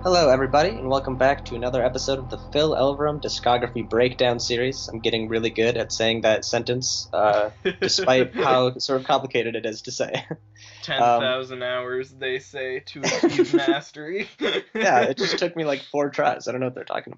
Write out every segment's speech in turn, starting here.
Hello, everybody, and welcome back to another episode of the Phil Elverum Discography Breakdown Series. I'm getting really good at saying that sentence, despite how sort of complicated it is to say. 10,000 hours, they say, to achieve mastery. Yeah, it just took me like 4 tries. I don't know what they're talking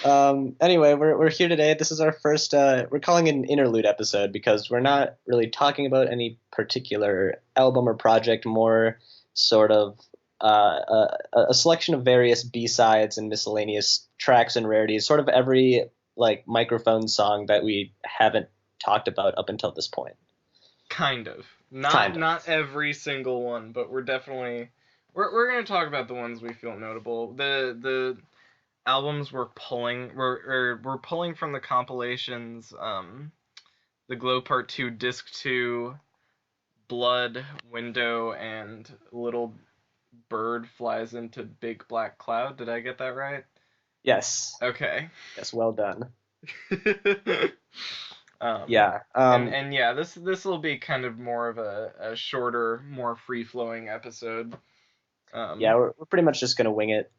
about. Anyway, we're here today. This is our first, we're calling it an interlude episode because we're not really talking about any particular album or project, more sort of a selection of various B-sides and miscellaneous tracks and rarities, sort of every like microphone song that we haven't talked about up until this point. Kind of. Not Kind of. not every single one, but we're definitely we're gonna talk about the ones we feel notable. The albums we're pulling from the compilations, the Glow Part 2, Disc 2, Blood, Window, and Little Bird Flies into Big Black Cloud. Did I get that right? Yes. Okay. Yes, well done. Um, Yeah. and yeah, this will be kind of more of a shorter, more free flowing episode. Yeah, we're pretty much just gonna wing it.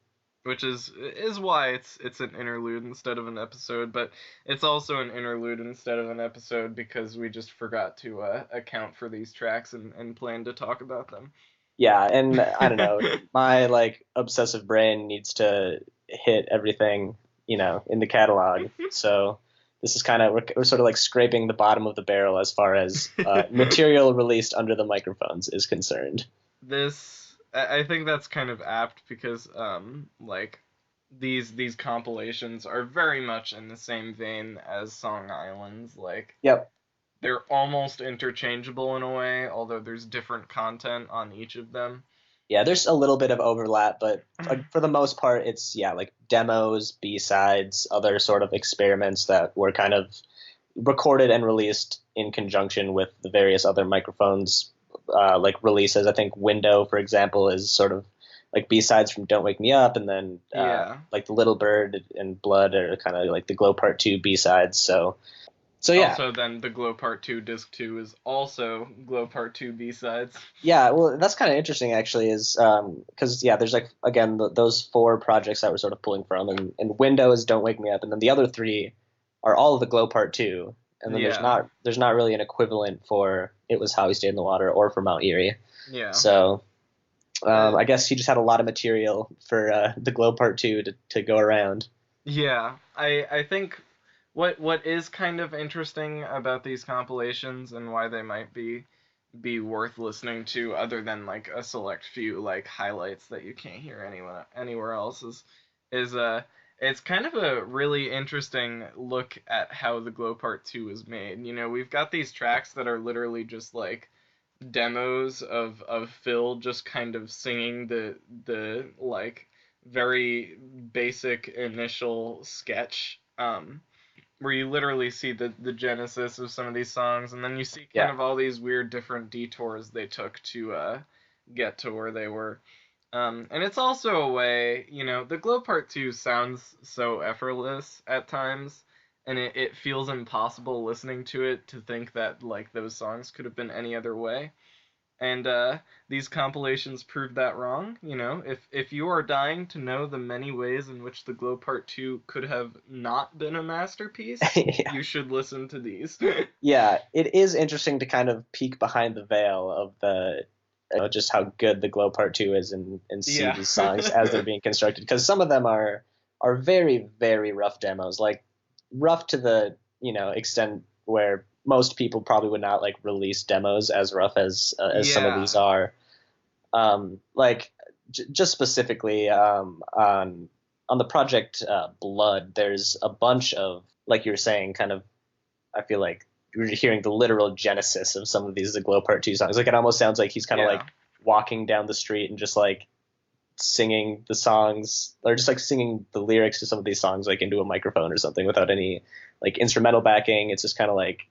Which is why it's an interlude instead of an episode, but it's also an interlude instead of an episode because we just forgot to account for these tracks and plan to talk about them. Yeah, and I don't know, my like obsessive brain needs to hit everything, in the catalog. So this is kind of we're sort of like scraping the bottom of the barrel as far as material released under the microphones is concerned. I think that's kind of apt because like these compilations are very much in the same vein as Song Islands. Like Yep. they're almost interchangeable in a way, although there's different content on each of them. Yeah, there's a little bit of overlap, but for the most part, it's like demos, B-sides, other sort of experiments that were kind of recorded and released in conjunction with the various other microphones, like releases. I think Window, for example, is sort of like B-sides from Don't Wake Me Up, and then Yeah. like the Little Bird and Blood are kind of like the Glow Part 2 B-sides. So yeah. Also, then the Glow Part 2 Disc 2 is also Glow Part 2 B-sides. Yeah, well, that's kind of interesting actually, is because there's like again those 4 projects that we're sort of pulling from, and Window is Don't Wake Me Up, and then the other 3 are all of the Glow Part 2, and then Yeah. there's not really an equivalent for It Was How We Stayed in the Water or for Mount Erie. Yeah. So I guess he just had a lot of material for the Glow Part 2 to go around. Yeah. I think what is kind of interesting about these compilations and why they might be worth listening to other than like a select few like highlights that you can't hear anywhere else is it's kind of a really interesting look at how the Glow Part 2 is made. You know, we've got these tracks that are literally just like demos of Phil just kind of singing the like very basic initial sketch, where you literally see the genesis of some of these songs, and then you see kind Yeah. of all these weird different detours they took to get to where they were. And it's also a way, you know, the Glow Part 2 sounds so effortless at times, and it feels impossible listening to it to think that like those songs could have been any other way. And these compilations prove that wrong. You know, if you are dying to know the many ways in which the Glow Part 2 could have not been a masterpiece, Yeah. you should listen to these. Yeah, it is interesting to kind of peek behind the veil of just how good the Glow Part 2 is, and see Yeah. these songs as they're being constructed, because some of them are very, very rough demos, like rough to the extent where most people probably would not like release demos as rough as some of these Yeah. are. Like just specifically on the project Blood, there's a bunch of, like you were saying, kind of, I feel like you're hearing the literal genesis of some of these the Glow Part 2 songs. Like it almost sounds like he's kind of Yeah. like walking down the street and just like singing the songs, or just like singing the lyrics to some of these songs like into a microphone or something without any like instrumental backing. It's just kind of like,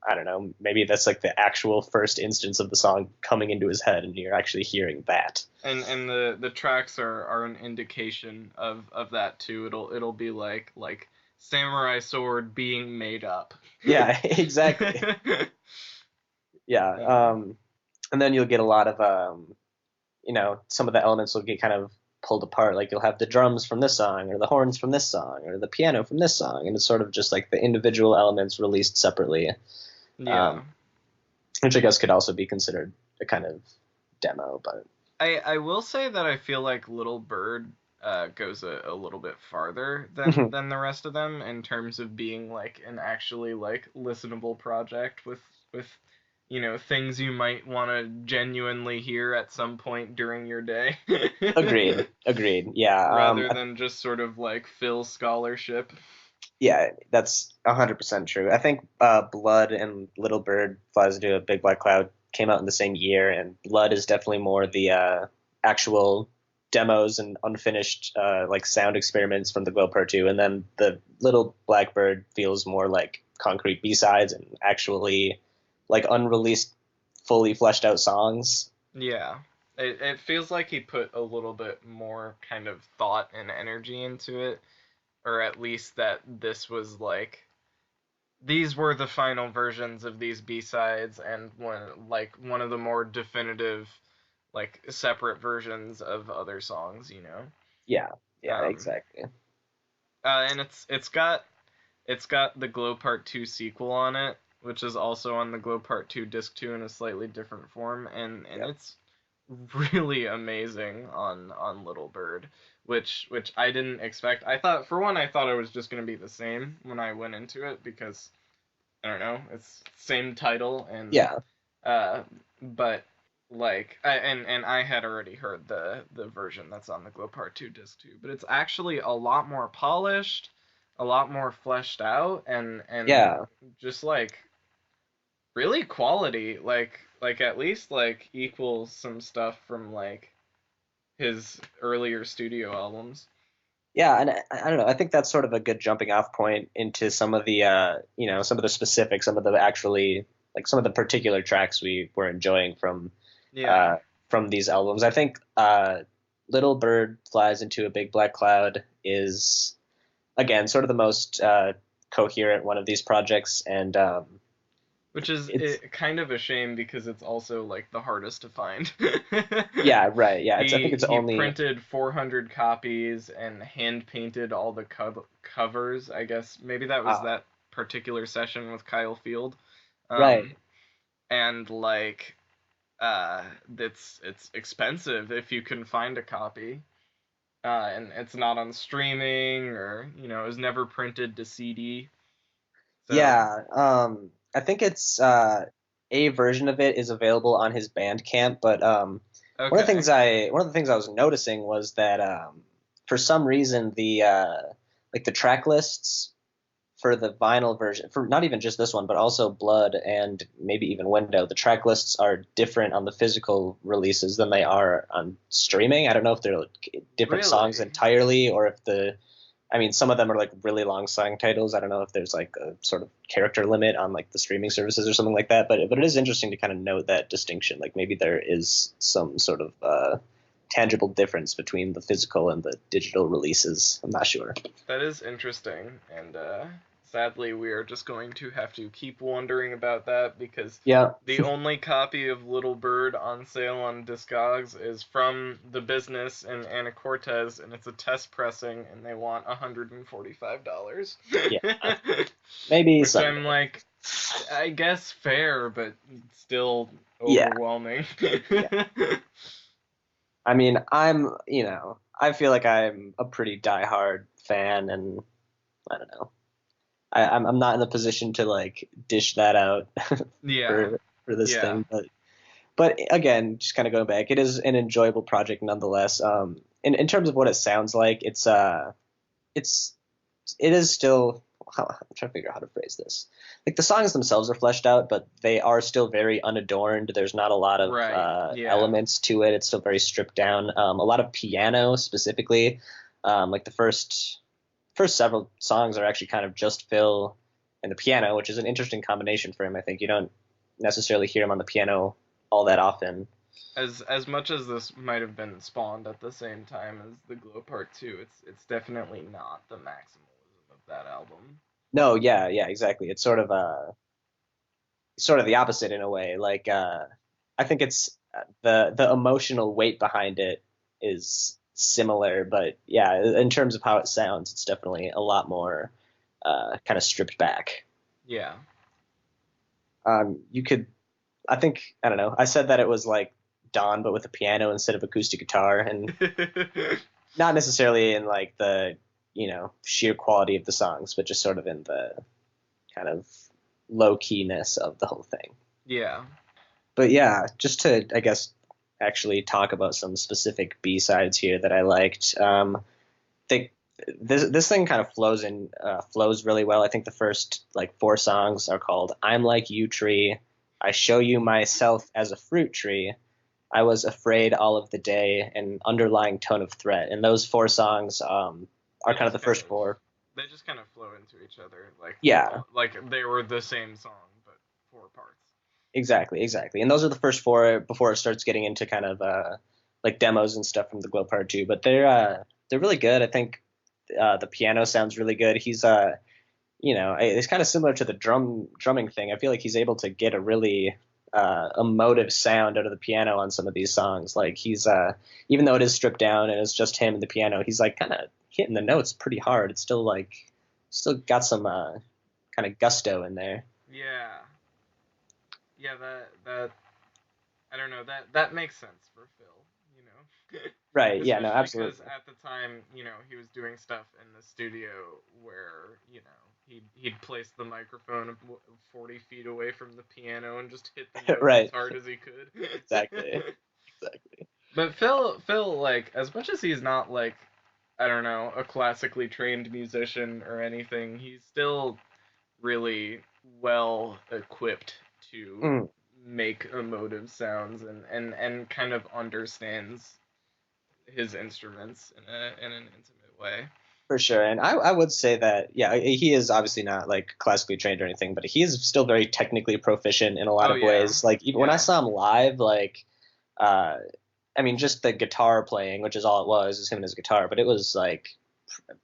I don't know, maybe that's like the actual first instance of the song coming into his head and you're actually hearing that. And the tracks are an indication of that too. It'll be like samurai sword being made up. Yeah, exactly. Yeah. And then you'll get a lot of some of the elements will get kind of pulled apart. Like you'll have the drums from this song, or the horns from this song, or the piano from this song, and it's sort of just like the individual elements released separately, Yeah. which I guess could also be considered a kind of demo. But I will say that I feel like Little Bird goes a little bit farther than the rest of them in terms of being like an actually like listenable project with things you might want to genuinely hear at some point during your day. agreed. Yeah, Rather than just sort of like fill scholarship. yeah, that's 100% true. I think Blood and Little Bird Flies Into a Big Black Cloud came out in the same year, and Blood is definitely more the actual demos and unfinished like sound experiments from the Glow Part 2, and then the Little Blackbird feels more like concrete B-sides and actually like unreleased, fully fleshed out songs. Yeah. It feels like he put a little bit more kind of thought and energy into it, or at least that this was like these were the final versions of these B-sides and one of the more definitive like separate versions of other songs. Yeah, Um exactly. and it's got the Glow Part 2 sequel on it, which is also on the Glow Part 2 disc 2 in a slightly different form, and Yep. it's really amazing on Little Bird, which I didn't expect. I thought it was just going to be the same when I went into it because I don't know, it's same title and Yeah, but like and I had already heard the version that's on the Glow Part 2 disc 2, but it's actually a lot more polished, a lot more fleshed out and yeah. just like really quality, like at least like equals some stuff from like his earlier studio albums. Yeah, and I don't know. I think that's sort of a good jumping off point into some of the some of the specifics, some of the actually like some of the particular tracks we were enjoying Yeah. uh, from these albums. I think Little Bird Flies Into a Big Black Cloud is again sort of the most coherent one of these projects, and Which is it's kind of a shame because it's also like the hardest to find. yeah, right, yeah. It's I think he it's he only printed 400 copies and hand painted all the covers. I guess maybe that was that particular session with Kyle Field. Um, right. and like it's expensive if you can find a copy. And it's not on streaming or it was never printed to CD. So Yeah, I think it's a version of it is available on his Bandcamp, but okay, one of the things I was noticing was that for some reason the like the track lists for the vinyl version, for not even just this one, but also Blood and maybe even Window, the track lists are different on the physical releases than they are on streaming. I don't know if they're like different songs really, entirely, or if I mean, some of them are like really long song titles. I don't know if there's like a sort of character limit on like the streaming services or something like that. But it is interesting to kind of note that distinction. Like maybe there is some sort of tangible difference between the physical and the digital releases. I'm not sure. that is interesting, and sadly we are just going to have to keep wondering about that because Yeah. the only copy of Little Bird on sale on Discogs is from The Business and Anna Cortez, and it's a test pressing, and they want $145. Yeah. Maybe Which someday. I'm like, I guess fair, but still Yeah. overwhelming. Yeah. I mean, I feel like I'm a pretty diehard fan, and I don't know. I'm not in the position to like dish that out Yeah, for this yeah, thing, but again, just kind of going back, it is an enjoyable project nonetheless. In terms of what it sounds like, it's it is still. I'm trying to figure out how to phrase this. Like the songs themselves are fleshed out, but they are still very unadorned. There's not a lot of right, yeah, elements to it. It's still very stripped down. A lot of piano specifically. Like the first several songs are actually kind of just Phil and the piano, which is an interesting combination for him. I think you don't necessarily hear him on the piano all that often. as much as this might have been spawned at the same time as the Glow Part 2, it's definitely not the maximalism of that album. No, yeah, yeah, exactly. It's sort of the opposite in a way. Like I think it's the emotional weight behind it is similar, but yeah, in terms of how it sounds, it's definitely a lot more kind of stripped back. Yeah. You could, I think, I don't know. I said that it was like Dawn, but with a piano instead of acoustic guitar, and not necessarily in like the sheer quality of the songs, but just sort of in the kind of low keyness of the whole thing. Yeah. But yeah, just to I guess actually talk about some specific B sides here that I liked. Think this thing kind of flows really well. I think the first like four songs are called "I'm Like You Tree," "I Show You Myself as a Fruit Tree," "I Was Afraid All of the Day," and "Underlying Tone of Threat." And those four songs are kind of the first four. They just kind of flow into each other, Yeah, like they were the same song but four parts. exactly. And those are the first four before it starts getting into kind of like demos and stuff from the Glow Part 2. But they're really good. I think the piano sounds really good. He's it's kind of similar to the drumming thing. I feel like he's able to get a really emotive sound out of the piano on some of these songs. Like he's even though it is stripped down and it's just him and the piano, he's like kind of hitting the notes pretty hard. It's still got some kind of gusto in there. Yeah. Yeah, that I don't know, that makes sense for Phil, you know. Right. Yeah. No. Especially because Absolutely. at the time, he was doing stuff in the studio where, he'd place the microphone 40 feet away from the piano and just hit the notes as Right. hard as he could. Exactly. Exactly. But Phil, like, as much as he's not like, I don't know, a classically trained musician or anything, he's still really well equipped to Mm. make emotive sounds and kind of understands his instruments in an intimate way. For sure. And I would say that, yeah, he is obviously not like classically trained or anything, but he is still very technically proficient in a lot Oh of yeah, ways. Like even when I yeah, saw him live, like, uh, I mean, just the guitar playing, which is all it was, is him and his guitar, but it was like,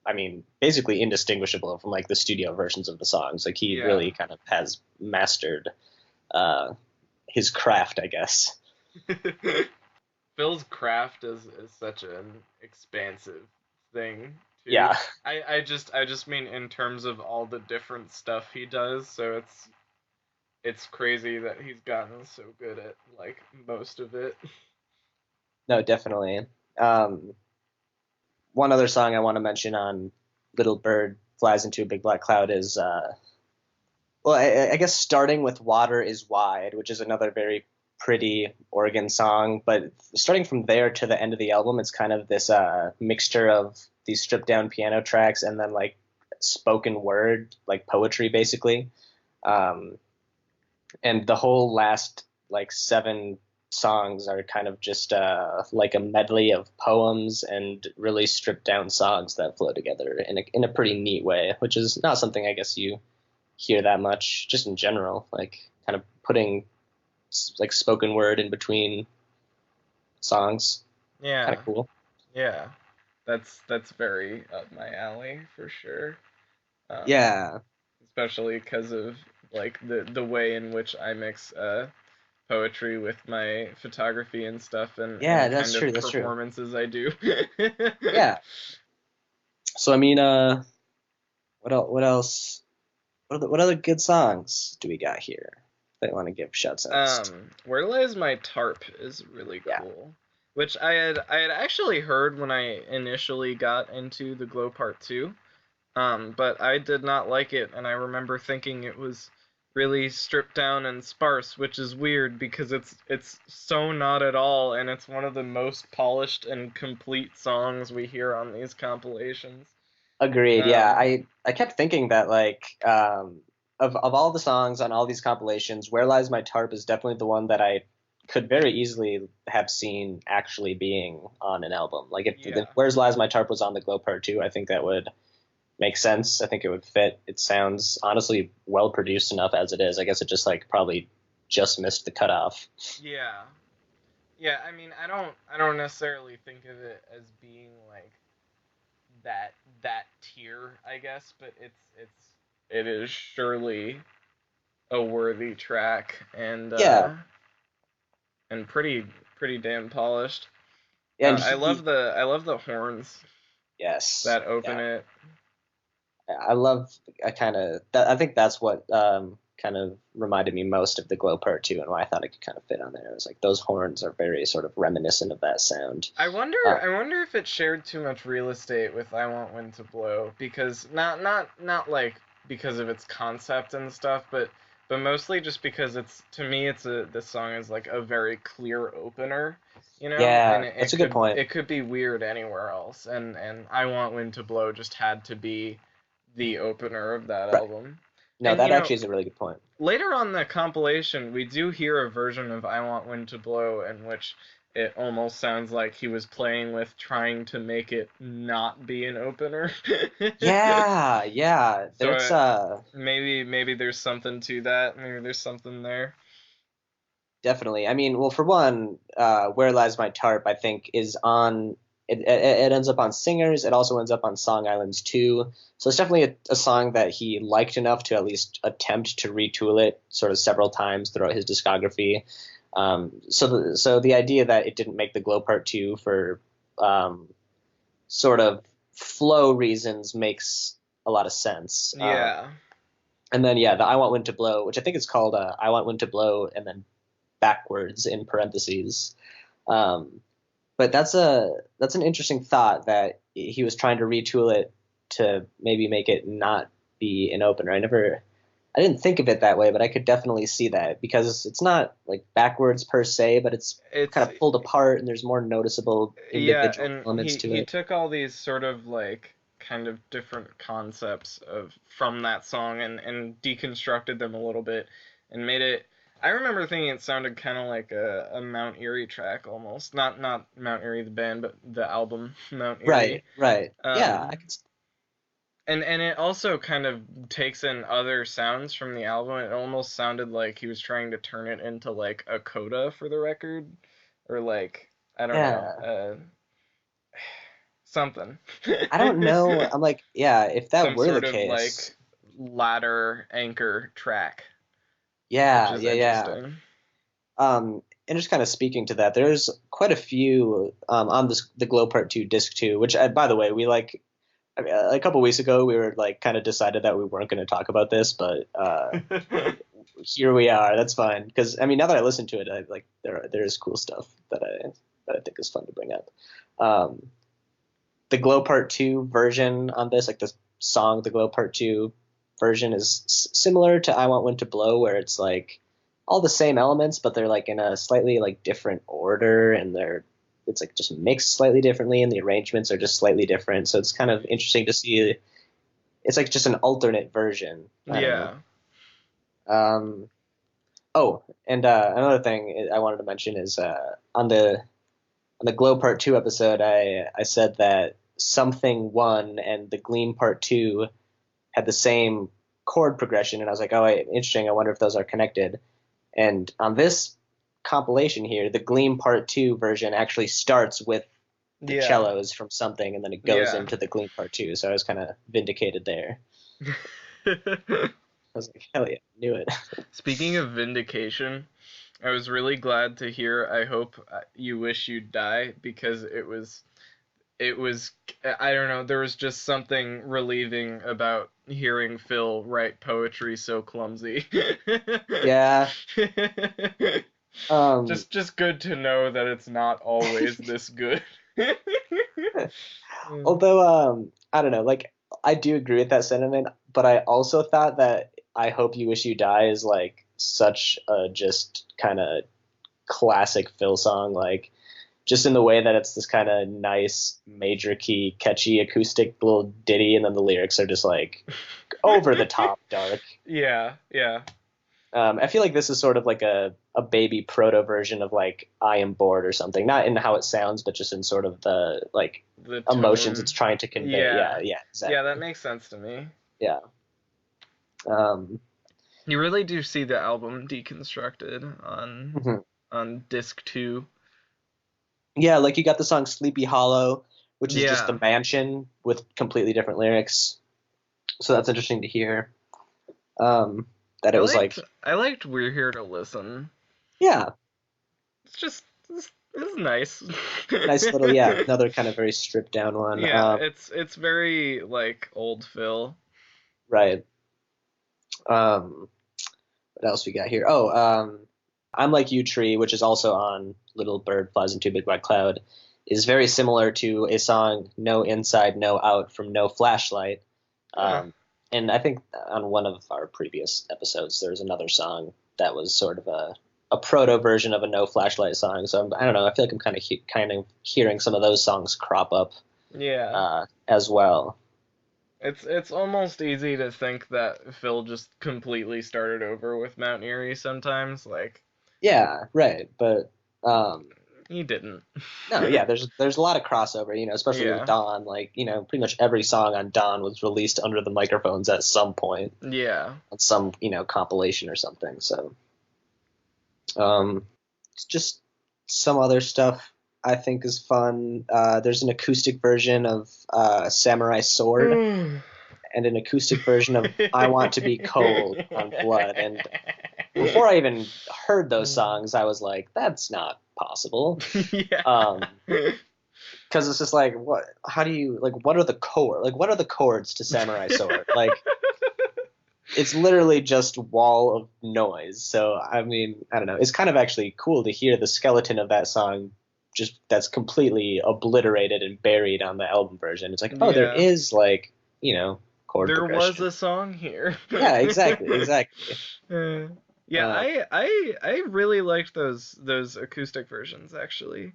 I mean, basically indistinguishable from like the studio versions of the songs. Like he yeah. really kind of has mastered uh, his craft, I guess. Phil's craft is such an expansive thing too. Yeah. I just mean in terms of all the different stuff he does. So it's crazy that he's gotten so good at like most of it. No, definitely. Um, One other song I want to mention on Little Bird Flies into a Big Black Cloud is, well, I guess starting with Water is Wide, which is another very pretty organ song. But starting from there to the end of the album, it's kind of this mixture of these stripped down piano tracks and then like spoken word, like poetry, basically. Um, and the whole last like seven songs are kind of just like a medley of poems and really stripped down songs that flow together in a pretty neat way, which is not something I guess you hear that much just in general, like kind of putting like spoken word in between songs. Kind Yeah, of cool. yeah. That's very up my alley for sure. Um, Yeah. Especially because of like the way in which I mix poetry with my photography and stuff and Yeah, the that's kind true. of That's true. performances I do. Yeah. So I mean, what else? What other good songs do we got here that I want to give shouts outs to? Where Lies My Tarp is really Yeah. cool. Which I had actually heard when I initially got into the Glow Part 2. But I did not like it, and I remember thinking it was really stripped down and sparse, which is weird because it's so not at all, and it's one of the most polished and complete songs we hear on these compilations. Agreed. Yeah, Um, I kept thinking that like of all the songs on all these compilations, Where Lies My Tarp is definitely the one that I could very easily have seen actually being on an album. Like if yeah, Where's Lies My Tarp was on the Glow Part 2, I think that would make sense. I think it would fit. It sounds honestly well produced enough as it is. I guess it just like probably just missed the cutoff. yeah, yeah. I mean, I don't necessarily think of it as being like that tier, I guess, but it is surely a worthy track and Yeah, pretty damn polished. And I love the horns yes, that open yeah. it. I think that's what kind of reminded me most of the Glow Part 2 and why I thought it could kind of fit on there. It was like those horns are very sort of reminiscent of that sound. I wonder if it shared too much real estate with I Want Wind to Blow, because not like because of its concept and stuff, but mostly just because it's, to me, this song is like a very clear opener, and Yeah, that's a good point. it could be weird anywhere else, and I Want Wind to Blow just had to be the opener of that Right. album. No, And that actually is a really good point. later on the compilation, we do hear a version of I Want Wind to Blow in which it almost sounds like he was playing with trying to make it not be an opener. Yeah, yeah. So There's maybe there's something to that. Maybe there's something there. definitely. I mean, well, for one, Where Lies My Tarp, I think, is on. It ends up on Singers. It also ends up on Song Islands too. So it's definitely a song that he liked enough to at least attempt to retool it sort of several times throughout his discography. So the idea that it didn't make the Glow Part 2 for sort of flow reasons makes a lot of sense. Yeah. And then yeah, the I Want Wind to Blow, which I think is called I Want Wind to Blow, and then backwards in parentheses. Um, but that's an interesting thought that he was trying to retool it to maybe make it not be an opener. I didn't think of it that way, but I could definitely see that because it's not like backwards per se, but it's kind of pulled apart and there's more noticeable individual and elements to he it. took all these sort of like kind of different concepts from that song and deconstructed them a little bit and made it. I remember thinking it sounded kind of like a Mount Erie track almost, not Mount Erie the band, but the album Mount Erie. Right. Yeah, Um, and it also kind of takes in other sounds from the album. It almost sounded like he was trying to turn it into like a coda for the record, or like, I don't know, yeah. something. I don't know. I'm like, yeah, if that Some were the sort of like case, ladder anchor track, which yeah, is yeah, yeah. interesting. And just kind of speaking to that, there's quite a few on the Glow Part 2 disc 2, which by the way, we like. I mean, a couple weeks ago, we were like kind of decided that we weren't going to talk about this, but here we are. That's fine because I mean, now that I listen to it, I like there is cool stuff that I think is fun to bring up. The Glow Part 2 version on this, like the song, the Glow Part 2 version is similar to I Want Wind to Blow, where it's like all the same elements, but they're like in a slightly like different order, and it's like just mixed slightly differently, and the arrangements are just slightly different. So it's kind of interesting to see. It's like just an alternate version. I don't know. Oh, and another thing I wanted to mention is on the Glow Part 2 episode, I said that Something 1 and the Gleam Part 2 had the same chord progression, and I was like, oh, interesting. I wonder if those are connected. And on this compilation here, the Gleam Part 2 version actually starts with the cellos from Something, and then it goes into the Gleam Part 2. So I was kind of vindicated there. I was like, hell yeah, knew it. Speaking of vindication, I was really glad to hear I Hope You Wish You'd Die, because it was, I don't know, there was just something relieving about hearing Phil write poetry so clumsy. Yeah. Just good to know that it's not always this good. Although, I don't know, like, I do agree with that sentiment, but I also thought that I Hope You Wish You Die is, like, such a just kind of classic Phil song, like, just in the way that it's this kind of nice, major key, catchy, acoustic little ditty, and then the lyrics are just, like, over the top dark. Yeah. I feel like this is sort of like a baby proto version of like I Am Bored or something. Not in how it sounds, but just in sort of the like the emotions tone. it's trying to convey. Yeah, Exactly. Yeah, that makes sense to me. Yeah. You really do see the album deconstructed on disc 2. Yeah, like you got the song Sleepy Hollow, which is just the mansion with completely different lyrics. So that's interesting to hear. That it was like I liked We're Here to Listen. Yeah. It's just It's nice. Nice little, yeah, another kind of very stripped down one. Yeah, it's very like old Phil. Right. What else we got here? Oh, I'm Like You Tree, which is also on Little Bird Flies Into a Big Black Cloud, is very similar to a song No Inside, No Out from No Flashlight. Huh. And I think on one of our previous episodes, there's another song that was sort of a proto version of a No Flashlight song. So I don't know. I feel like I'm kind of hearing some of those songs crop up Yeah. as well. It's almost easy to think that Phil just completely started over with Mount Erie sometimes. Like, Yeah, right. But he didn't. no, yeah, there's a lot of crossover, especially with Yeah. Dawn. Like, pretty much every song on Dawn was released under the microphones at some point Yeah. on some, compilation or something. So, it's just some other stuff I think is fun. There's an acoustic version of Samurai Sword and an acoustic version of I Want to Be Cold on Blood. And before I even heard those songs, I was like, that's not possible. Yeah. Because it's just like, what? How do you like? What are the chord? Like, what are the chords to Samurai Sword? Like, it's literally just wall of noise. So I mean, I don't know. It's kind of actually cool to hear the skeleton of that song, just that's completely obliterated and buried on the album version. It's like, oh, there Yeah. is like, chord There was progression. a song here. Yeah, exactly. Uh, yeah, Uh, I really liked those acoustic versions actually.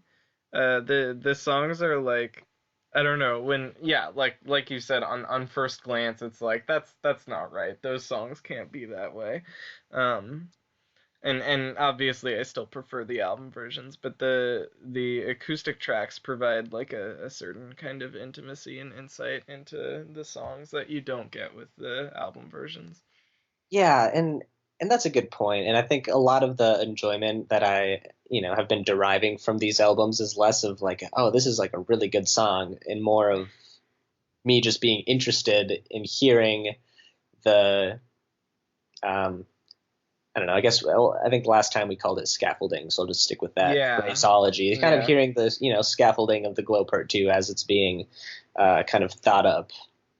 The songs are like, I don't know, when, yeah, like you said, on first glance it's like that's not right. Those songs can't be that way. Um and obviously I still prefer the album versions, but the acoustic tracks provide like a certain kind of intimacy and insight into the songs that you don't get with the album versions. yeah, and that's a good point. And I think a lot of the enjoyment that I, have been deriving from these albums is less of like, oh, this is like a really good song, and more of me just being interested in hearing the um I don't know, I guess, well, I think last time we called it scaffolding, so I'll just stick with that Yeah. phraseology. Kind of Yeah. hearing the, scaffolding of the Glow Part 2 as it's being kind of thought up.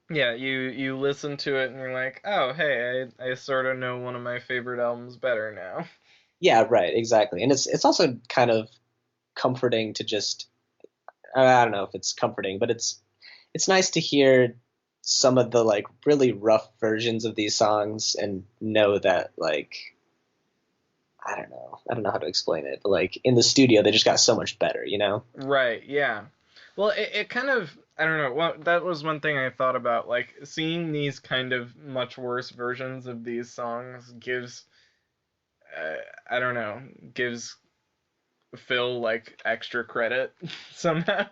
Yeah, you listen to it and you're like, "Oh, hey, I sort of know one of my favorite albums better now." Yeah, right, exactly. And it's also kind of comforting to just, I don't know if it's comforting, but it's nice to hear some of the like really rough versions of these songs and know that like I don't know how to explain it, but like in the studio they just got so much better, you know? Right, yeah. Well, it kind of, I don't know, well, that was one thing I thought about, like seeing these kind of much worse versions of these songs gives uh, I don't know, gives Phil like extra credit somehow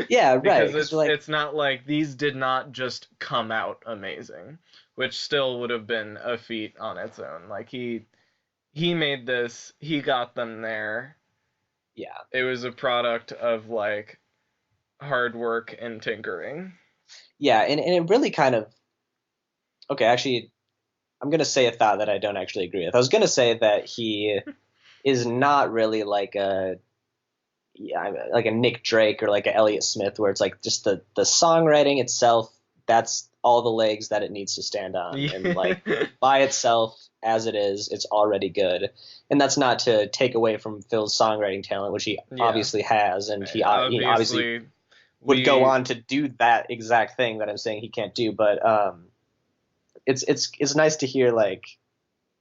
Yeah, right. because Because it's not like these did not just come out amazing, which still would have been a feat on its own. Like he made this, he got them there. yeah, It was a product of like hard work and tinkering. yeah, and it really kind of okay. Actually, I'm gonna say a thought that I don't actually agree with. I was gonna say that he is not really like a yeah, like a Nick Drake or like a Elliott Smith, where it's like just the songwriting itself. That's all the legs that it needs to stand on, and like Yeah. by itself as it is, it's already good. And that's not to take away from Phil's songwriting talent, which he Yeah. obviously has, and he obviously Obviously would go we on to do that exact thing that I'm saying he can't do. But it's nice to hear like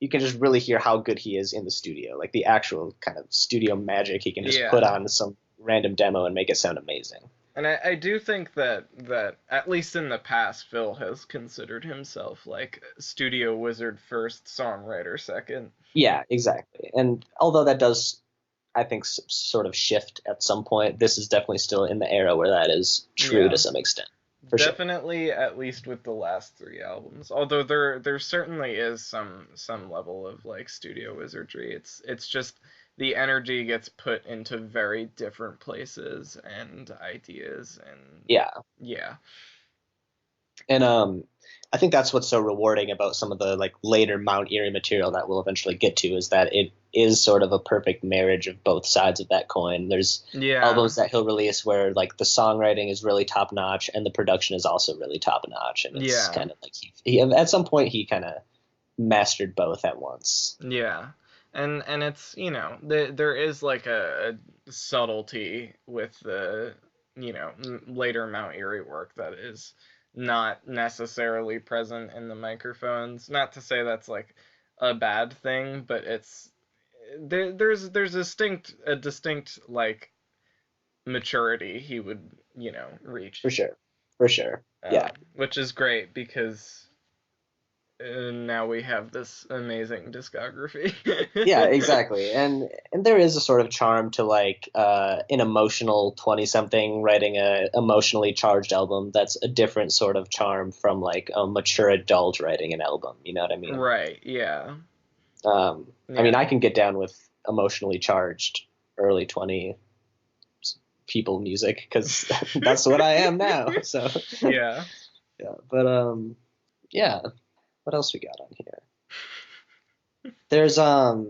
you can just really hear how good he is in the studio, like the actual kind of studio magic he can just put yeah. on some random demo and make it sound amazing. And I do think that at least in the past, Phil has considered himself like studio wizard first, songwriter second. Yeah, exactly. And although that does, I think, sort of shift at some point, this is definitely still in the era where that is true to Yeah, some extent, for sure. definitely at least with the last three albums. Although there certainly is some level of like studio wizardry. It's just the energy gets put into very different places and ideas and Yeah. yeah. And I think that's what's so rewarding about some of the like later Mount Erie material that we'll eventually get to is that is sort of a perfect marriage of both sides of that coin. There's albums that he'll release where like the songwriting is really top notch and the production is also really top notch, and it's kind of like he at some point he kind of mastered both at once. Yeah. And it's, you know, there is like a subtlety with the, you know, later Mount Eerie work that is not necessarily present in the microphones. Not to say that's like a bad thing, but it's there's a distinct like maturity he would, you know, reach. For sure. Yeah. Which is great because now we have this amazing discography. Yeah, exactly. And there is a sort of charm to like an emotional 20-something writing a emotionally charged album that's a different sort of charm from like a mature adult writing an album, you know what I mean? Right, yeah. I mean, I can get down with emotionally charged early 20 people music because that's what I am now. So yeah. But yeah. What else we got on here? There's a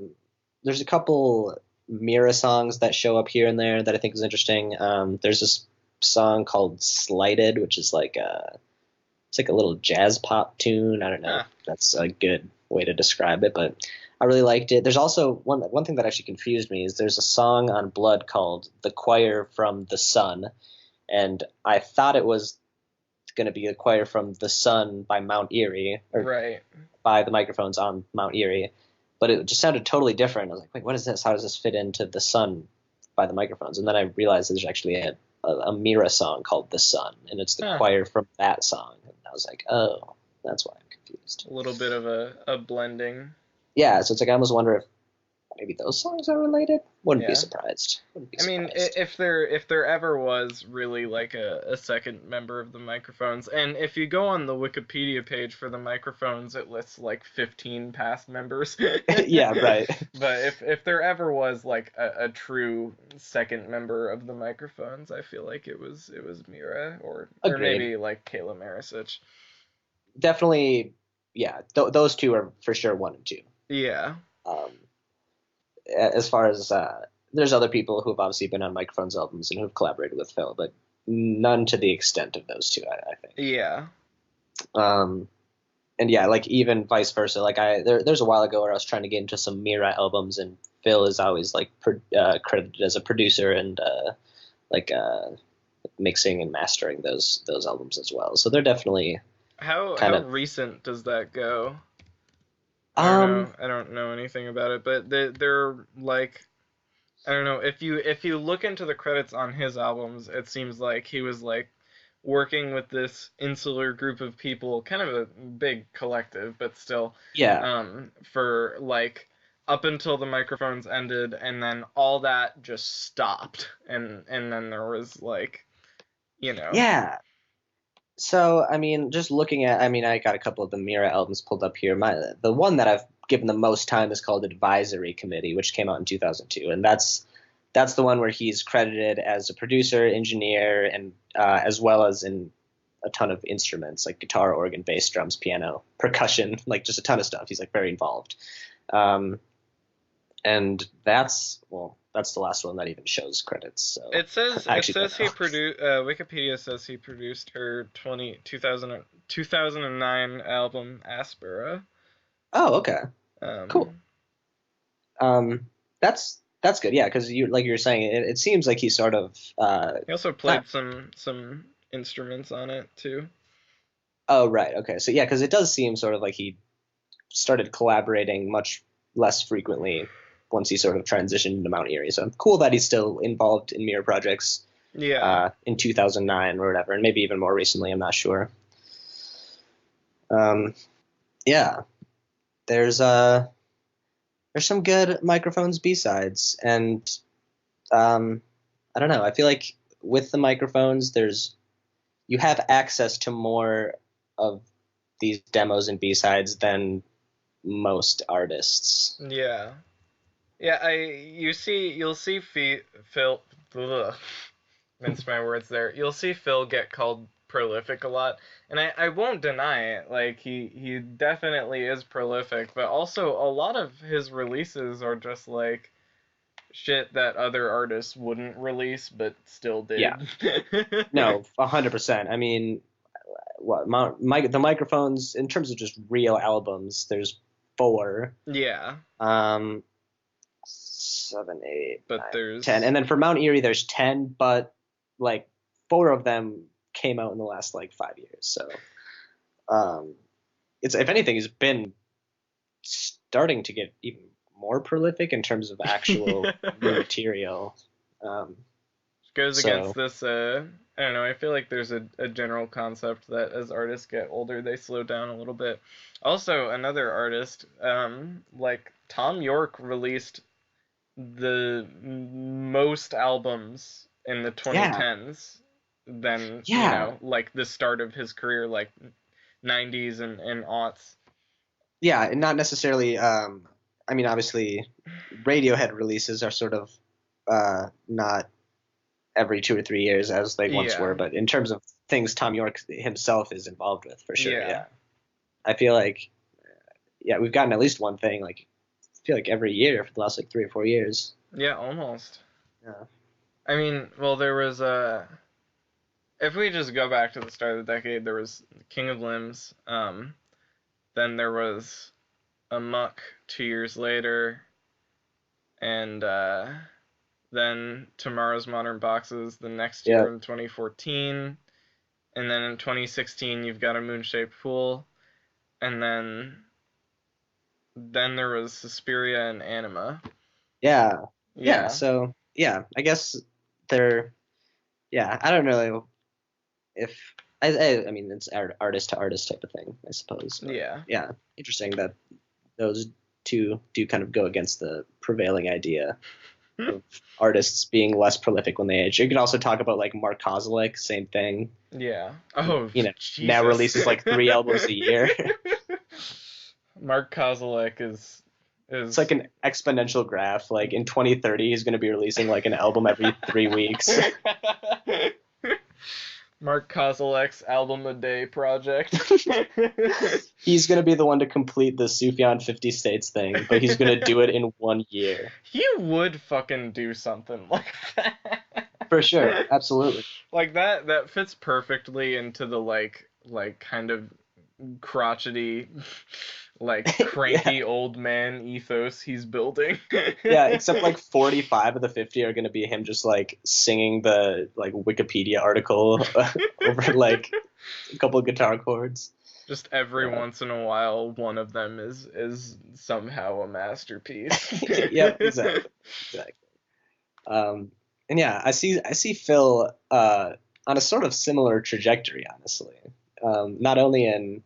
couple Mira songs that show up here and there that I think is interesting. There's this song called Slighted, which is like it's like a little jazz pop tune. I don't know. That's a good way to describe it, but I really liked it. There's also one thing that actually confused me is there's a song on Blood called The Choir from the Sun, and I thought it was going to be a choir from The Sun by Mount Eerie, or by the microphones on Mount Eerie, but it just sounded totally different. I was like, wait, what is this? How does this fit into The Sun by the microphones? And then I realized there's actually a Mira song called The Sun, and it's the choir from that song. And I was like, oh, that's why I'm confused. A little bit of a blending. Yeah, so it's like I almost wonder if maybe those songs are related. Wouldn't be surprised. I mean, if there ever was really like a second member of the microphones, and if you go on the Wikipedia page for the microphones, it lists like 15 past members. Yeah, right. But if there ever was like a true second member of the microphones, I feel like it was Mira or maybe like Kayla Marisic. Definitely, yeah. Those two are for sure 1 and 2. Yeah. As far as there's other people who have obviously been on Microphones albums and who have collaborated with Phil, but none to the extent of those two, I think. Yeah. And yeah, like even vice versa. Like there's a while ago where I was trying to get into some Mira albums, and Phil is always like credited as a producer and mixing and mastering those albums as well. So they're definitely how recent does that go? I don't know anything about it, but they're like, I don't know, if you look into the credits on his albums, it seems like he was like working with this insular group of people, kind of a big collective, but still, for like up until the microphones ended, and then all that just stopped, and then there was like, you know. Yeah. So, I mean, just looking at, I mean, I got a couple of the Mira albums pulled up here. The one that I've given the most time is called Advisory Committee, which came out in 2002. And that's the one where he's credited as a producer, engineer, and as well as in a ton of instruments like guitar, organ, bass, drums, piano, percussion, like just a ton of stuff. He's like very involved. And that's the last one that even shows credits. So it says he produced. Wikipedia says he produced her 2009 album Aspera. Oh, okay. Cool. That's good. Yeah, because you were saying, it seems like he sort of. He also played some instruments on it too. Oh right. Okay. So yeah, because it does seem sort of like he started collaborating much less frequently once he sort of transitioned into Mount Eerie. So cool that he's still involved in Mira projects. Yeah. In 2009 or whatever, and maybe even more recently. I'm not sure. Yeah. There's some good Microphones B-sides, and I don't know. I feel like with the Microphones, you have access to more of these demos and B-sides than most artists. Yeah. Yeah, you'll see Phil mince my words there. You'll see Phil get called prolific a lot. And I won't deny it. Like, he definitely is prolific, but also a lot of his releases are just, like, shit that other artists wouldn't release, but still did. Yeah. No, 100%. I mean, the microphones, in terms of just real albums, there's 4. Yeah. 7, 8, But 9, there's 10. And then for Mount Erie, there's 10, but, like, 4 of them came out in the last, like, 5 years. So, it's, if anything, has been starting to get even more prolific in terms of actual new material. Goes against this, I don't know, I feel like there's a general concept that as artists get older, they slow down a little bit. Also, another artist, like Tom York released the most albums in the 2010s than, you know, like the start of his career, like 90s and aughts. Yeah, and not necessarily, I mean, obviously, Radiohead releases are sort of not every 2 or 3 years as they once were, but in terms of things Tom York himself is involved with, for sure, yeah. I feel like, we've gotten at least one thing, like, I feel like every year for the last, like, 3 or 4 years. Yeah, almost. Yeah. I mean, well, there was if we just go back to the start of the decade, there was King of Limbs, then there was Amok 2 years later, and then Tomorrow's Modern Boxes the next year in 2014, and then in 2016 you've got A Moon-Shaped Pool, and then there was Suspiria and Anima. Yeah. So, I guess they're, I don't know if, I mean, it's artist to artist type of thing, I suppose. But, yeah, interesting that those two do kind of go against the prevailing idea of artists being less prolific when they age. You could also talk about, like, Mark Kozelek, same thing. Yeah. Oh, you know, Jesus. Now releases like 3 albums a year. Mark Kozelek is it's like an exponential graph. Like, in 2030, he's going to be releasing like an album every 3 weeks. Mark Kozelek's album a day project. He's going to be the one to complete the Sufjan 50 States thing, but he's going to do it in 1 year. He would fucking do something like that. For sure, absolutely. Like, that fits perfectly into the like kind of crotchety, like, cranky old man ethos he's building. Except like 45 of the 50 are going to be him just like singing the like Wikipedia article over like a couple of guitar chords. Just every once in a while, one of them is somehow a masterpiece. Yep, exactly. And I see Phil on a sort of similar trajectory, honestly. Not only in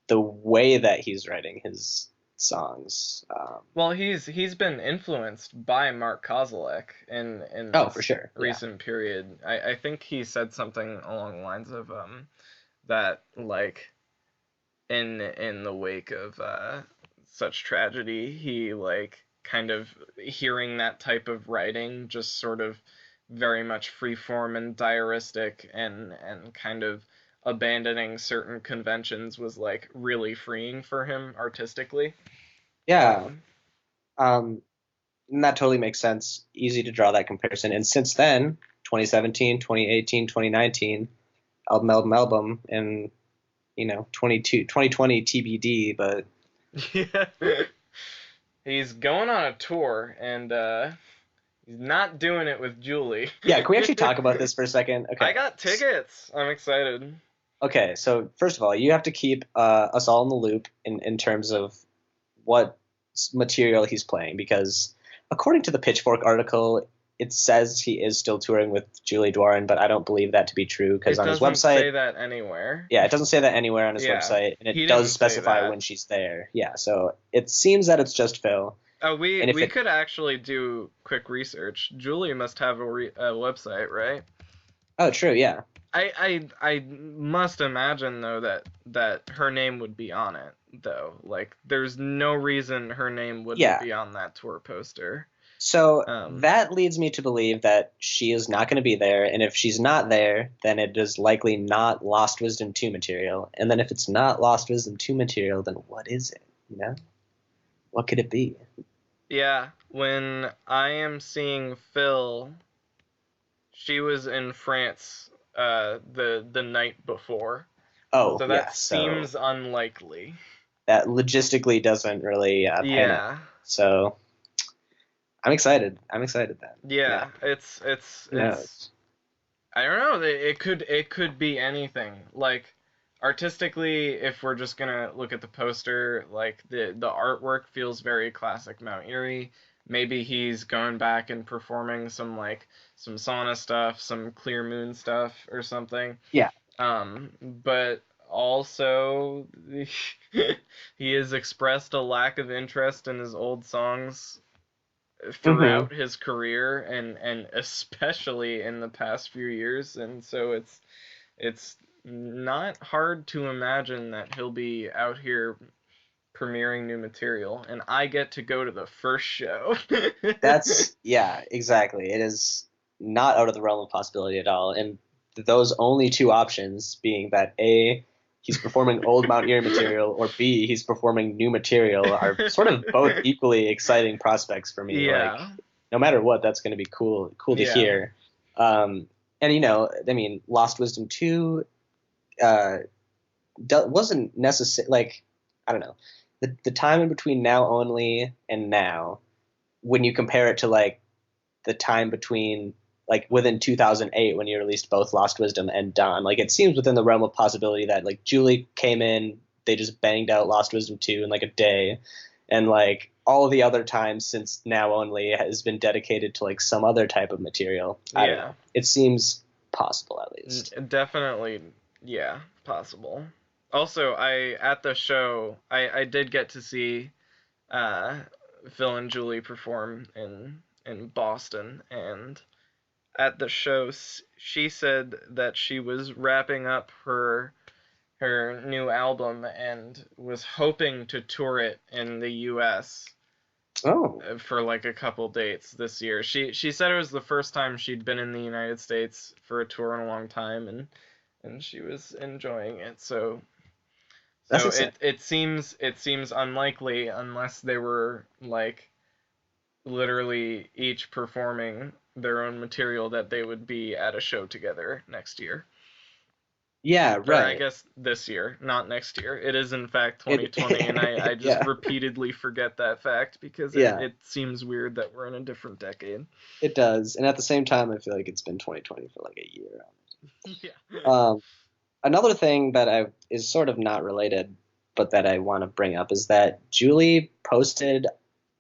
the way that he's writing his songs. Well, he's been influenced by Mark Kozelek in for sure. recent period. I think he said something along the lines of that, like, in the wake of such tragedy, he, like, kind of hearing that type of writing, just sort of very much freeform and diaristic and kind of abandoning certain conventions was, like, really freeing for him artistically. And that totally makes sense. Easy to draw that comparison. And since then, 2017, 2018, 2019, album, and, 2020 TBD, but... Yeah. He's going on a tour, and he's not doing it with Julie. Yeah, can we actually talk about this for a second? Okay. I got tickets. I'm excited. Okay, so first of all, you have to keep us all in the loop in terms of what material he's playing, because according to the Pitchfork article, it says he is still touring with Julie Dwarin, but I don't believe that to be true, because on his website... It doesn't say that anywhere. Yeah, it doesn't say that anywhere on his website, and it does specify when she's there. Yeah, so it seems that it's just Phil. Oh, we could actually do quick research. Julie must have a website, right? Oh, true, yeah. I must imagine, though, that her name would be on it, though. Like, there's no reason her name wouldn't be on that tour poster. So Um, that leads me to believe that she is not going to be there, and if she's not there, then it is likely not Lost Wisdom 2 material. And then if it's not Lost Wisdom 2 material, then what is it? You know? What could it be? yeah, when I am seeing Phil, she was in France the night before. Oh, So yeah, that so seems unlikely. that logistically doesn't really pan out. Yeah. So I'm excited. I'm excited then. Yeah, Yeah, who knows? I don't know. It could be anything. Like artistically, if we're just gonna look at the poster, like the artwork feels very classic Mount Erie. Maybe he's going back and performing some sauna stuff, some clear moon stuff or something. Yeah. But also he has expressed a lack of interest in his old songs Mm-hmm. throughout his career and especially in the past few years, and so it's not hard to imagine that he'll be out here premiering new material, and I get to go to the first show. Yeah, exactly. It is not out of the realm of possibility at all. And those only two options being that A, he's performing old Mountaineer material, or B, he's performing new material are sort of both equally exciting prospects for me. Like, Yeah. no matter what, that's going to be cool to Yeah. hear. And I mean, Lost Wisdom 2 wasn't necessary. Like, I don't know, the time in between Now Only and now, when you compare it to like the time between like within 2008 when you released both Lost Wisdom and Dawn, like it seems within the realm of possibility that like Julie came in, they just banged out Lost Wisdom 2 in like a day, and like all the other times since Now Only has been dedicated to like some other type of material. I don't Yeah. know. It seems possible at least. Definitely, yeah, possible. Also, I at the show, I did get to see uh, Phil and Julie perform in Boston, and at the show, she said that she was wrapping up her new album and was hoping to tour it in the U.S. Oh, for like a couple dates this year. She said it was the first time she'd been in the United States for a tour in a long time, and she was enjoying it. So that's so exciting. it seems unlikely unless they were like literally each performing their own material that they would be at a show together next year. Yeah, Or I right. guess this year, not next year. It is in fact It 2020, and I just yeah, repeatedly forget that fact because it, yeah. it seems weird that we're in a different decade. It does, and at the same time, I feel like it's been 2020 for like a year. Yeah. Um, Another thing that I is sort of not related, but that I want to bring up is that Julie posted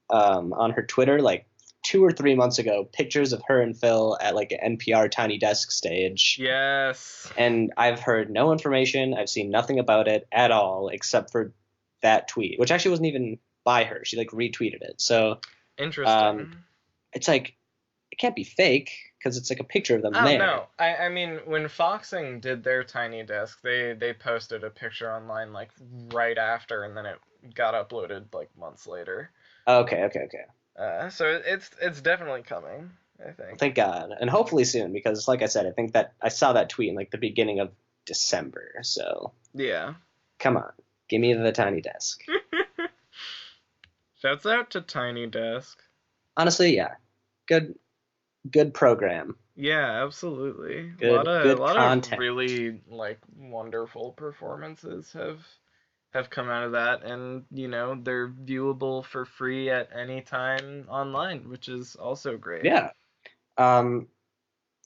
on her Twitter like 2 or 3 months ago pictures of her and Phil at like an NPR Tiny Desk stage, Yes. and I've heard no information. I've seen nothing about it at all except for that tweet, which actually wasn't even by her. She like retweeted it. So um, Interesting. it's like it can't be fake because it's like a picture of them Oh there. no. I mean when Foxing did their Tiny Desk, they posted a picture online like right after, and then it got uploaded like months later. Okay, okay, okay. So it's definitely coming, I Well, think. thank God, and hopefully soon, because like I said, I think that I saw that tweet in like the beginning of December. So Yeah. come on, give me the Tiny Desk. Shouts out to Tiny Desk. Honestly, yeah, good, good program, Yeah, absolutely. A good lot of content. really like wonderful performances have come out of that, and they're viewable for free at any time online, which is also great. Yeah. Um,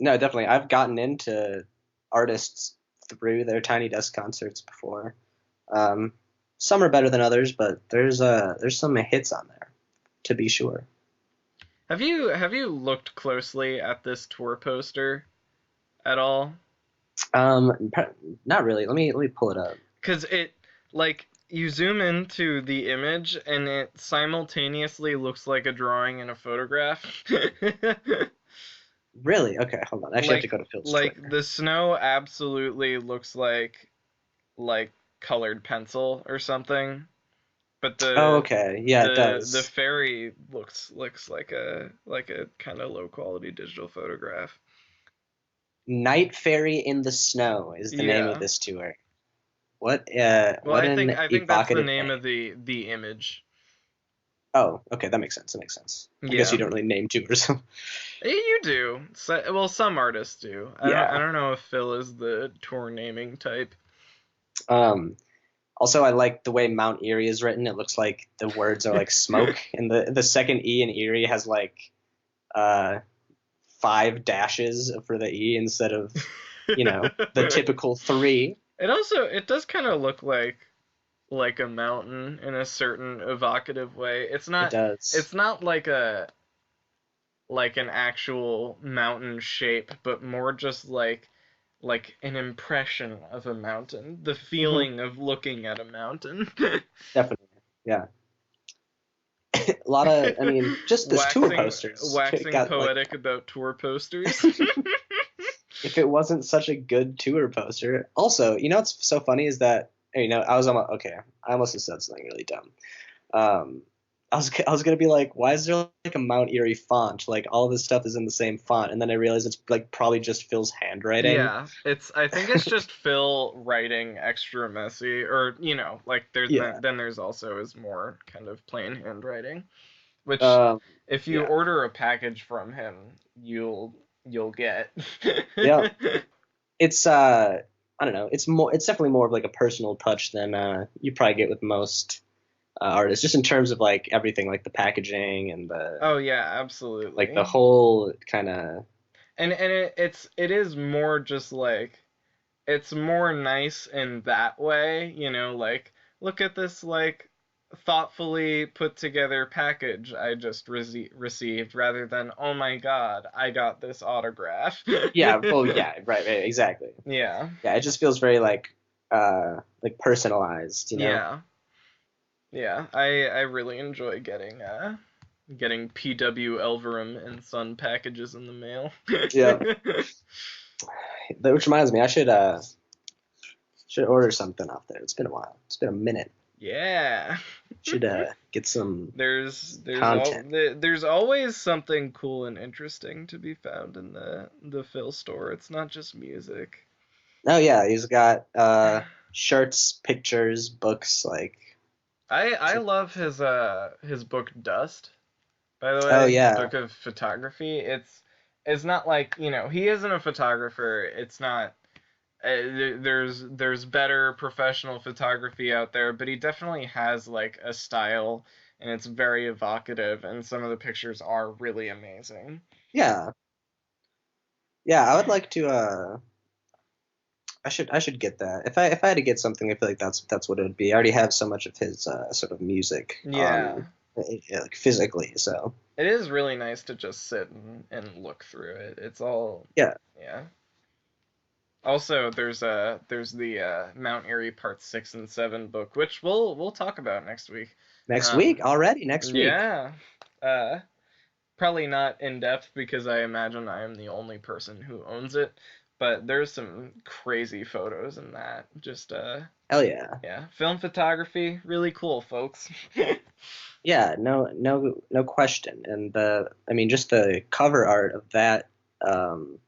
no, definitely. I've gotten into artists through their Tiny Desk concerts before. Um, some are better than others, but there's some hits on there, to be sure. Have you looked closely at this tour poster at all? Not really. Let me pull it up. Because it, like, you zoom into the image and it simultaneously looks like a drawing and a photograph. Really? Okay, hold on. I actually have to like go to Phil's like Twitter. the snow absolutely looks like colored pencil or something. But Oh, okay. Yeah, it the does. fairy looks like a kind of low quality digital photograph. Night Fairy in the Snow is the name of Yeah. this tour. What Well, what an I think that's the evocative name of name. the image. Oh, okay, that makes sense. That makes sense. I guess you Yeah. don't really name tours. You do. So, well, some artists do. I Yeah. don't know if Phil is the tour naming type. Um, Also, I like the way Mount Erie is written. It looks like the words are like smoke, and the second E in Erie has like uh, 5 dashes for the E instead of the typical three. It does kind of look like a mountain in a certain evocative way. It does. It's not like an actual mountain shape, but more just like an impression of a mountain, the Hmm. feeling of looking at a mountain. Definitely. Yeah. A lot of, I mean, just this tour posters Waxing got like, poetic about tour posters. if it wasn't such a good tour poster. Also, what's so funny is that, I was almost, okay, I almost have said something really dumb. Um, I was gonna be like, why is there like a Mount Erie font? Like all this stuff is in the same font, and then I realized it's like probably just Phil's handwriting. Yeah, I think it's just Phil writing extra messy, or like Yeah. then there's also his more kind of plain handwriting, which Um. if you Yeah. order a package from him, you'll get. Yeah. It's I don't know. It's definitely more of like a personal touch than you probably get with most artists, just in terms of like everything, like the packaging and Oh yeah, the absolutely. whole kind of. And it is more just like it's more nice in that way, like look at this like thoughtfully put together package I just received rather than oh my god, I got this autograph. Yeah. Well, yeah. Right. Right. Exactly. Yeah. Yeah. It just feels very like personalized. Yeah. Yeah. I really enjoy getting PW Elverum and Son packages in the mail. Yeah. Which reminds me, I should order something off there. It's been a while. It's been a minute. Yeah. Should get some content. There's always something cool and interesting to be found in the Phil store. It's not just music. Oh yeah, he's got shirts, pictures, books. Like, I love his book Dust, by the oh way, his yeah, book of photography. It's not like, he isn't a photographer. It's not there's better professional photography out there, but he definitely has like a style and it's very evocative and some of the pictures are really amazing. yeah, yeah. I would like to. I should get that. If I had to get something, I feel like that's what it would be. I already have so much of his sort of music Yeah. on like physically. So It is really nice to just sit and look through it. It's all yeah, yeah. Also, there's the Mount Erie Part 6 and 7 book, which we'll talk about next week. next week Um, already. Next week. yeah. Uh, Probably not in depth because I imagine I am the only person who owns it, but there's some crazy photos in that. Just Hell yeah. yeah, film photography, really cool, folks. Yeah, no question. And I mean, just the cover art of that. Um,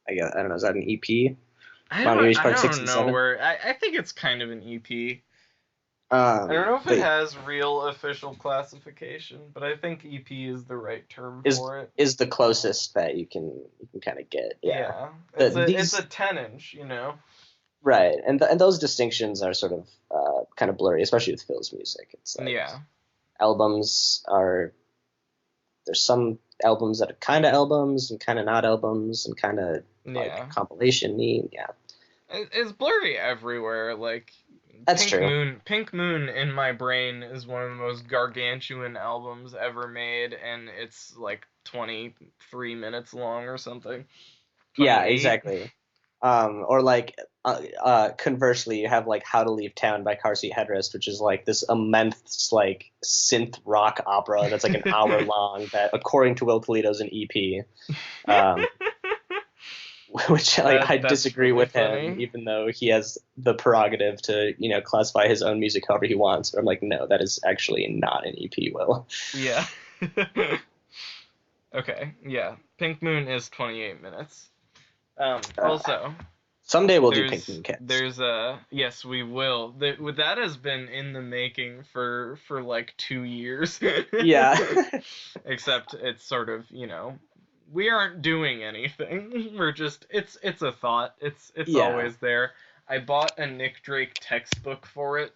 I don't know. Is that an EP? Mount Erie's I Part Six don't and know Seven. where I think it's kind of an EP. I don't know if it But has real official classification, but I think EP is the right term is for it. is the closest that you can kind of get. Yeah. Yeah, it's a These 10 inch. right, and those distinctions are sort of kind of blurry, especially with Phil's music. It's like Yeah, albums are there's some albums that are kind of albums and kind of not albums and kind of like yeah. compilation neat. Yeah, It's blurry everywhere. Like that's true. Pink Moon in my brain is one of the most gargantuan albums ever made, and it's like 23 minutes long or something. Yeah, 28. exactly. Or like conversely, you have like How to Leave Town by Car Seat Headrest, which is like this immense like synth rock opera that's like an hour long. That according to Will Toledo is an EP. Um, which like I That's disagree really with funny. him, even though he has the prerogative to, you know, classify his own music however he wants. But I'm like, no, that is actually not an EP, Will. Yeah. Okay, yeah. Pink Moon is 28 minutes. Uh, Also, Someday we'll do Pink there's Moon Cats. there's a yes, we will. That has been in the making for like 2 years. Yeah. Except it's sort of, we aren't doing anything. We're just it's a thought. It's Yeah. always there. I bought a Nick Drake textbook for it.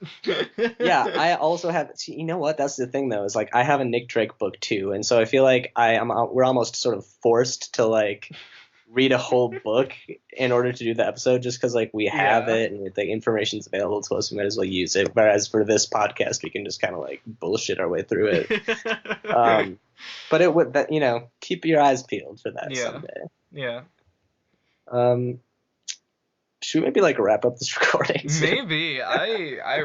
Yeah, I also have. See, you know what? That's the thing, though, is like I have a Nick Drake book too, and so I feel like we're almost sort of forced to like read a whole book in order to do the episode, just because like we have Yeah. it and the information's available to us, we might as well use it. Whereas for this podcast, we can just kind of like bullshit our way through it. But it would that keep your eyes peeled for that Yeah. someday. Yeah. Should we maybe like wrap up this recording soon? Maybe. I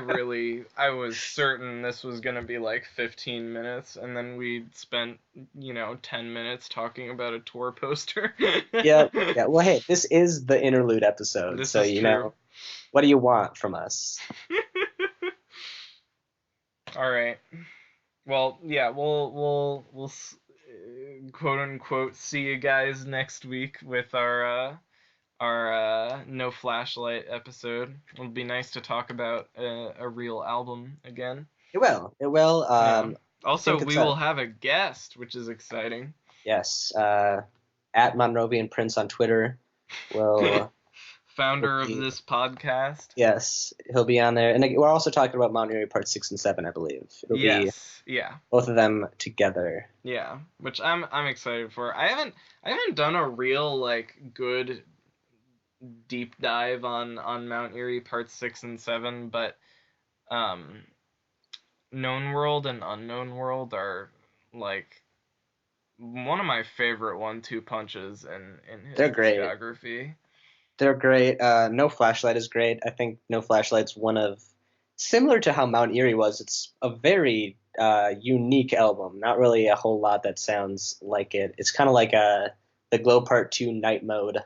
was certain this was gonna be like 15 minutes, and then we spent 10 minutes talking about a tour poster. Yeah. Well, hey, this is the interlude episode, This so is true. what do you want from us? All right. Well, yeah, we'll quote unquote see you guys next week with our no flashlight episode. It'll be nice to talk about a real album again. It will. Yeah. Also, think we it's will have a guest, which is exciting. Yes. At Monrovian Prince on Twitter. Will Founder will be- of this podcast. Yes, he'll be on there, and we're also talking about Mount Airy Part 6 and 7, I believe. It'll be Yes. Yeah. both of them together. Yeah. Which I'm excited for. I haven't done a real like good deep dive on Mount Erie Parts 6 and 7, but Known World and Unknown World are like one of my favorite 1-2 punches in his They're great. discography. They're great. No Flashlight is great. I think No Flashlight's one of, similar to how Mount Erie was, it's a very unique album. Not really a whole lot that sounds like it. It's kind of like the Glow Part 2 Night Mode.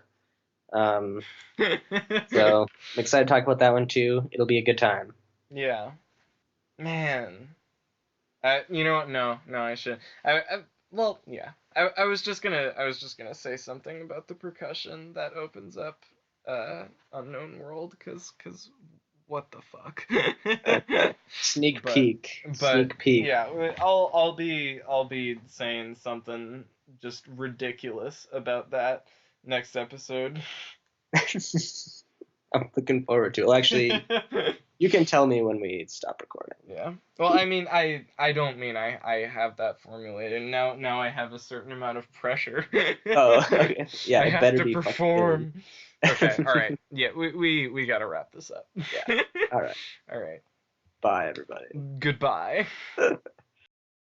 So I'm excited to talk about that one too. It'll be a good time. Yeah. Man. You know what? No, I should. Well, yeah. I was just gonna say something about the percussion that opens up Unknown World, cause what the fuck. Sneak peek. Yeah, I'll be saying something just ridiculous about that next episode. I'm looking forward to it. Well, actually, you can tell me when we stop recording. Yeah. Well, I mean, I don't mean I have that formulated. Now I have a certain amount of pressure. Oh, okay. Yeah, I it have better to be perform. Okay, all right. Yeah, we got to wrap this up. Yeah. All right. All right. Bye, everybody. Goodbye.